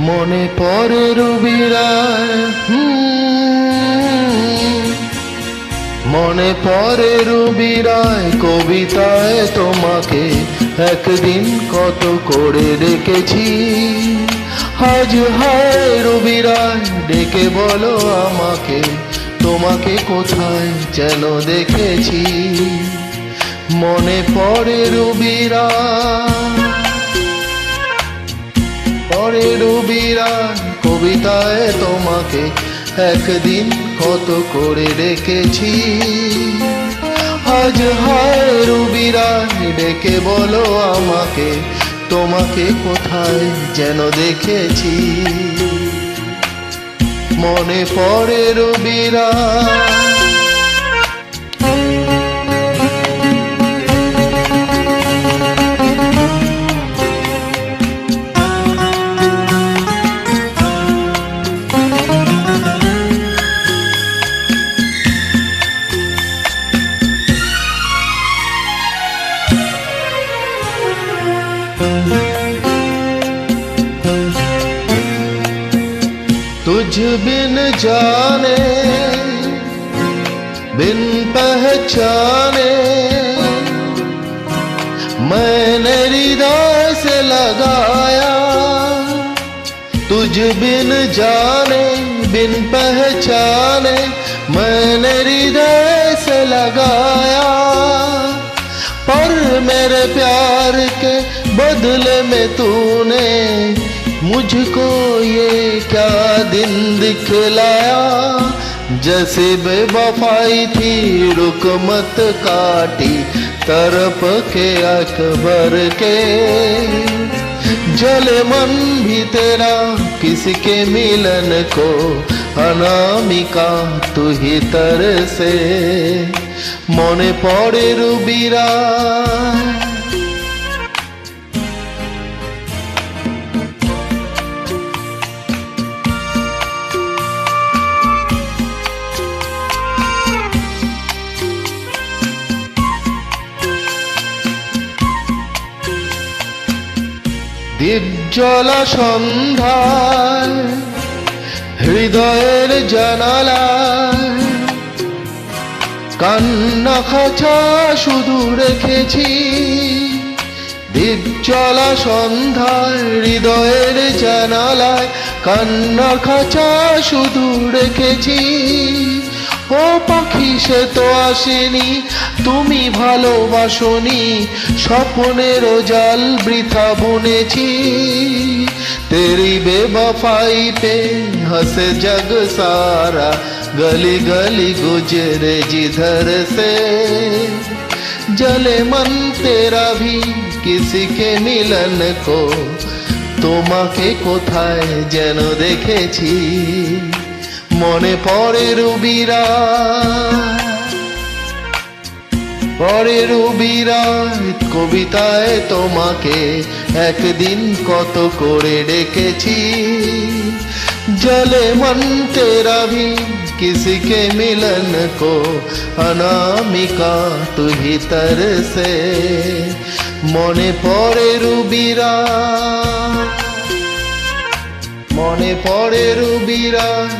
মনে পড়ে রুবিরায়, মনে পড়ে রুবিরায় কবিতায় তোমাকে একদিন কত করে ডেকেছি। আজ হায় রুবিরায় ডেকে বলো আমাকে, তোমাকে কোথায় যেন দেখেছি। মনে পড়ে রুবিরায়, পরে রুবিরায় কবিতায় তোমাকে একদিন কত করে ডেকেছি। আজ হায় রুবিরায় ডেকে বলো আমাকে, তোমাকে কোথায় যেন দেখেছি। মনে পড়ে রুবিরায়, तुझ बिन जाने बिन पहचाने मैंने हृदय से लगाया। तुझ बिन जाने बिन पहचाने मैंने हृदय से लगाया। पर मेरे प्यार के बदले में तूने मुझको ये क्या दिन दिखलाया। जैसे बेवफाई थी रुक मत काटी तरफ के अकबर के। जले मन भी तेरा किसी के मिलन को, अनामिका तू ही तरसे। मने पड़े रुबिराय, দীপজ্বলা সন্ধ্যায় হৃদয়ের জানালায় কান্না খাঁচা শুধু রেখেছি। দীপজ্বলা সন্ধ্যায় হৃদয়ের জানালায় কান্না খাঁচা শুধু রেখেছি। ও পাখি সে তো আসেনি, তুমি ভালোবাসনি, স্বপ্নের জাল বৃথা বুনেছি। तेरी बेवफाई पे हंसे जग सारा, गली गली गुजरे जिधर से। जले मन तेरा भी किसी के मिलन को, তোমাকে কোথায় যেন দেখেছি। মনে পড়ে রুবিরায়, পরে রুবিরায় কবিতায় তোমাকে একদিন কত করে ডেকেছি। जले मन तेरा भी किसी के मिलन को, अनामिका तू ही तरसे। मने पड़े रुबिराय, मने पड़े रुबिराय।